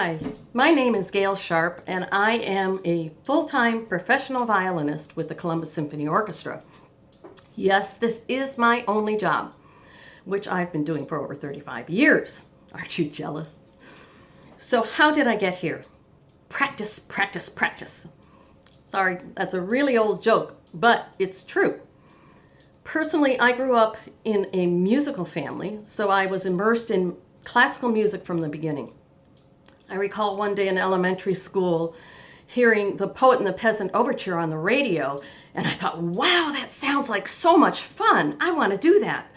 Hi, my name is Gail Sharp, and I am a full-time professional violinist with the Columbus Symphony Orchestra. Yes, this is my only job, which I've been doing for over 35 years. Aren't you jealous? So how did I get here? Practice, practice, practice. Sorry, that's a really old joke, but it's true. Personally, I grew up in a musical family, so I was immersed in classical music from the beginning. I recall one day in elementary school hearing The Poet and the Peasant Overture on the radio, and I thought, wow, that sounds like so much fun. I want to do that.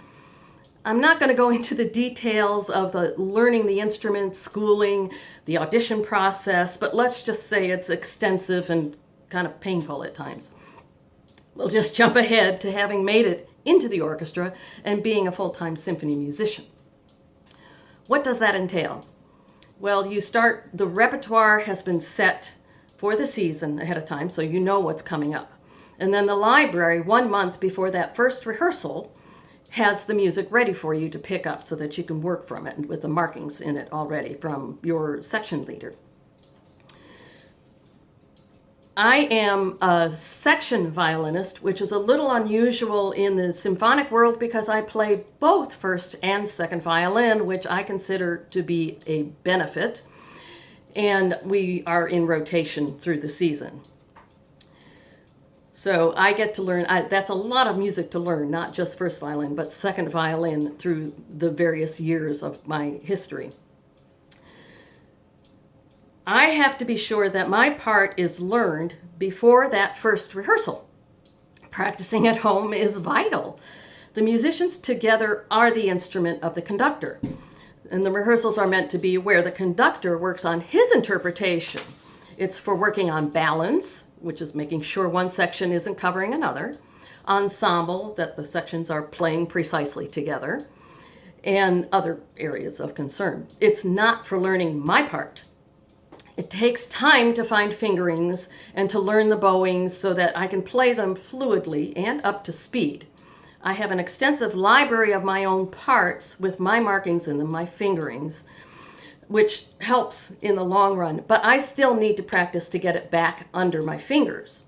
I'm not going to go into the details of the learning the instrument, schooling, the audition process, but let's just say it's extensive and kind of painful at times. We'll just jump ahead to having made it into the orchestra and being a full-time symphony musician. What does that entail? Well, the repertoire has been set for the season ahead of time, so you know what's coming up. And then the library, 1 month before that first rehearsal, has the music ready for you to pick up so that you can work from it with the markings in it already from your section leader. I am a section violinist, which is a little unusual in the symphonic world because I play both first and second violin, which I consider to be a benefit. And we are in rotation through the season. So I get to learn, that's a lot of music to learn, not just first violin, but second violin through the various years of my history. I have to be sure that my part is learned before that first rehearsal. Practicing at home is vital. The musicians together are the instrument of the conductor, and the rehearsals are meant to be where the conductor works on his interpretation. It's for working on balance, which is making sure one section isn't covering another, ensemble, that the sections are playing precisely together, and other areas of concern. It's not for learning my part. It takes time to find fingerings and to learn the bowings so that I can play them fluidly and up to speed. I have an extensive library of my own parts with my markings in them, my fingerings, which helps in the long run, but I still need to practice to get it back under my fingers.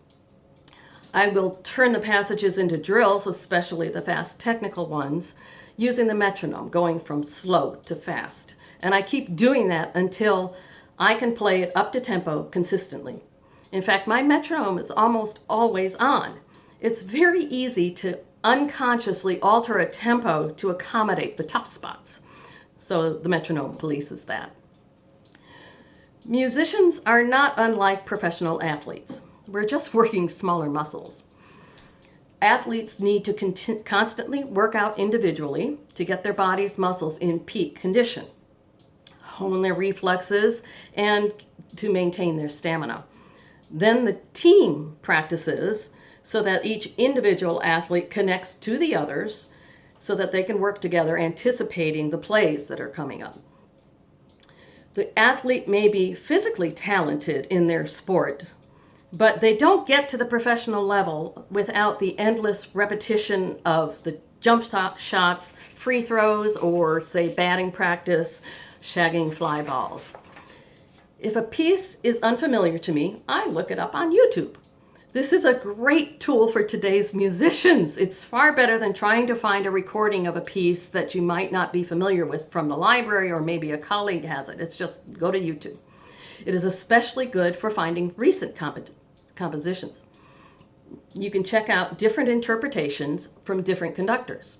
I will turn the passages into drills, especially the fast technical ones, using the metronome, going from slow to fast. And I keep doing that until I can play it up to tempo consistently. In fact, my metronome is almost always on. It's very easy to unconsciously alter a tempo to accommodate the tough spots. So the metronome polices that. Musicians are not unlike professional athletes. We're just working smaller muscles. Athletes need to constantly work out individually to get their body's muscles in peak condition, hone their reflexes, and to maintain their stamina. Then the team practices so that each individual athlete connects to the others so that they can work together anticipating the plays that are coming up. The athlete may be physically talented in their sport, but they don't get to the professional level without the endless repetition of the jump shots, free throws, or say batting practice, shagging fly balls. If a piece is unfamiliar to me, I look it up on YouTube. This is a great tool for today's musicians. It's far better than trying to find a recording of a piece that you might not be familiar with from the library or maybe a colleague has it. It's just go to YouTube. It is especially good for finding recent compositions. You can check out different interpretations from different conductors.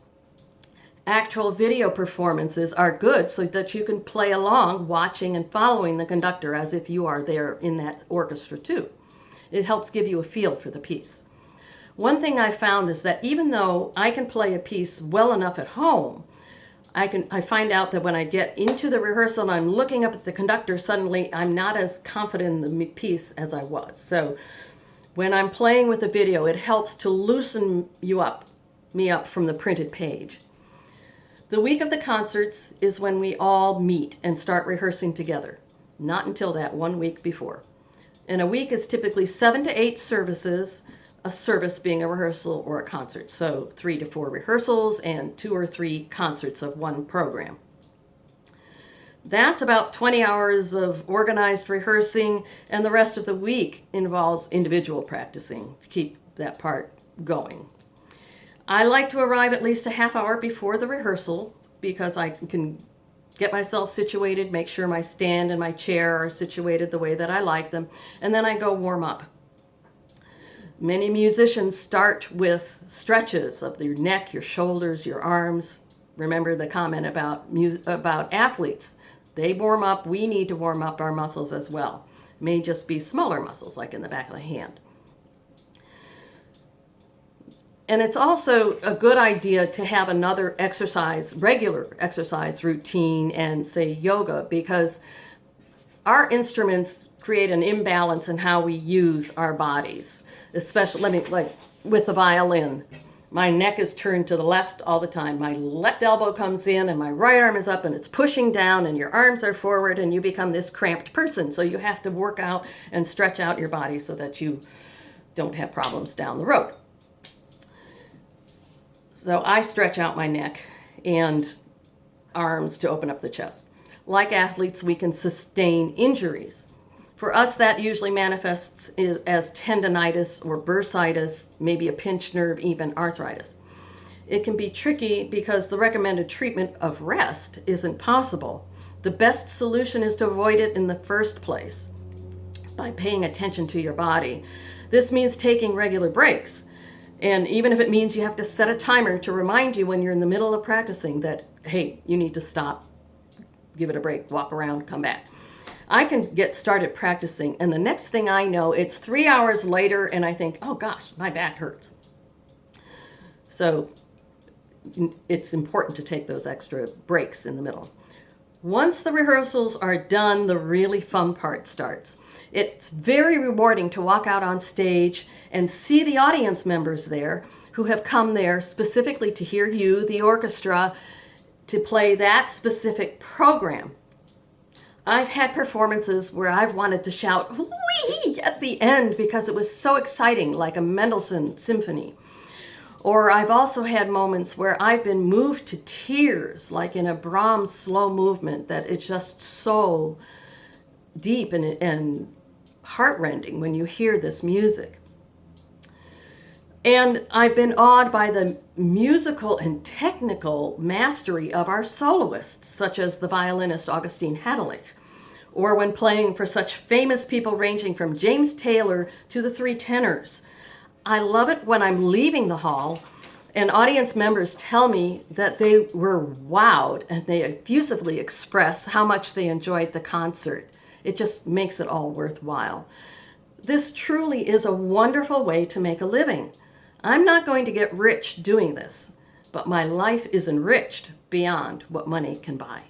Actual video performances are good so that you can play along, watching and following the conductor as if you are there in that orchestra too. It helps give you a feel for the piece. One thing I found is that even though I can play a piece well enough at home, I find out that when I get into the rehearsal and I'm looking up at the conductor, suddenly I'm not as confident in the piece as I was. So when I'm playing with the video, it helps to loosen me up from the printed page. The week of the concerts is when we all meet and start rehearsing together, not until that 1 week before. And a week is typically 7 to 8 services, a service being a rehearsal or a concert. So 3 to 4 rehearsals and 2 or 3 concerts of one program. That's about 20 hours of organized rehearsing, and the rest of the week involves individual practicing to keep that part going. I like to arrive at least a half hour before the rehearsal because I can get myself situated, make sure my stand and my chair are situated the way that I like them, and then I go warm up. Many musicians start with stretches of your neck, your shoulders, your arms. Remember the comment about athletes. They warm up. We need to warm up our muscles as well. It may just be smaller muscles like in the back of the hand. And it's also a good idea to have another exercise, regular exercise routine and say yoga, because our instruments create an imbalance in how we use our bodies. Especially, like with the violin, my neck is turned to the left all the time. My left elbow comes in and my right arm is up and it's pushing down and your arms are forward and you become this cramped person. So you have to work out and stretch out your body so that you don't have problems down the road. So I stretch out my neck and arms to open up the chest. Like athletes, we can sustain injuries. For us, that usually manifests as tendonitis or bursitis, maybe a pinched nerve, even arthritis. It can be tricky because the recommended treatment of rest isn't possible. The best solution is to avoid it in the first place by paying attention to your body. This means taking regular breaks. And even if it means you have to set a timer to remind you when you're in the middle of practicing that, hey, you need to stop, give it a break, walk around, come back. I can get started practicing, and the next thing I know, it's 3 hours later, and I think, oh gosh, my back hurts. So it's important to take those extra breaks in the middle. Once the rehearsals are done, the really fun part starts. It's very rewarding to walk out on stage and see the audience members there who have come there specifically to hear you, the orchestra, to play that specific program. I've had performances where I've wanted to shout "wee" at the end because it was so exciting, like a Mendelssohn Symphony. Or I've also had moments where I've been moved to tears, like in a Brahms slow movement, that it's just so deep and heartrending when you hear this music. And I've been awed by the musical and technical mastery of our soloists, such as the violinist Augustine Hadelich, or when playing for such famous people ranging from James Taylor to the three tenors. I love it when I'm leaving the hall and audience members tell me that they were wowed and they effusively express how much they enjoyed the concert. It just makes it all worthwhile. This truly is a wonderful way to make a living. I'm not going to get rich doing this, but my life is enriched beyond what money can buy.